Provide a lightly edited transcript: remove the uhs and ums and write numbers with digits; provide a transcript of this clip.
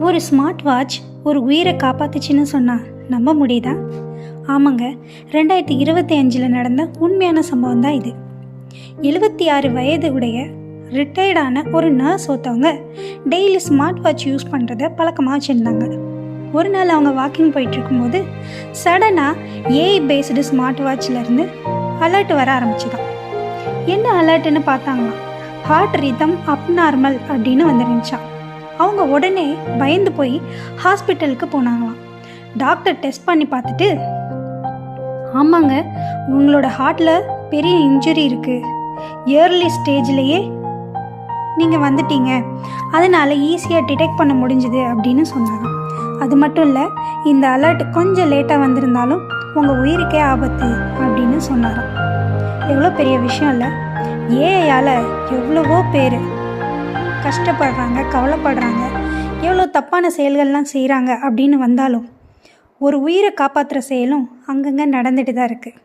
ஒரு smart watch ஒரு உயிரை காப்பாத்துச்சுன்னு சொன்னா நம்ப முடியுதா? ஆமாங்க, 2025 நடந்த உண்மையான சம்பவம் தான் இது. 76 வயது உடைய ரிட்டையர்டான ஒரு நர்ஸ் ஒருத்தவங்க டெய்லி ஸ்மார்ட் வாட்ச் யூஸ் பண்ணுறத பழக்கமாக வச்சுருந்தாங்க. ஒரு நாள் அவங்க வாக்கிங் போயிட்டு இருக்கும்போது சடனாக ஏஐ பேஸ்டு ஸ்மார்ட் வாட்ச்லேருந்து அலர்ட் வர ஆரம்பிச்சுதான். என்ன அலர்ட்டுன்னு பார்த்தாங்களாம், ஹார்ட் ரிதம் அப்நார்மல் அப்படின்னு வந்துருந்துச்சான். அவங்க உடனே பயந்து போய் ஹாஸ்பிட்டலுக்கு போனாங்களாம். டாக்டர் டெஸ்ட் பண்ணி பார்த்துட்டு, ஆமாங்க, உங்களோட ஹார்ட்டில் பெரிய இன்ஜுரி இருக்குது, இயர்லி ஸ்டேஜ்லேயே நீங்கள் வந்துட்டீங்க, அதனால் ஈஸியாக டிடெக்ட் பண்ண முடிஞ்சுது அப்படின்னு சொன்னாங்க. அது மட்டும் இல்லை, இந்த அலர்ட் கொஞ்சம் லேட்டாக வந்திருந்தாலும் உங்கள் உயிருக்கே ஆபத்து அப்படின்னு சொன்னாராம். எவ்வளோ பெரிய விஷயம் இல்லை? ஏஐயால் எவ்வளவோ பேர் கஷ்டப்படுறாங்க, கவலைப்படுறாங்க, எவ்வளோ தப்பான செயல்கள்லாம் செய்கிறாங்க அப்படின்னு வந்தாலும் ஒரு உயிரை காப்பாற்றுற செயலும் அங்கங்கே நடந்துட்டு தான் இருக்குது.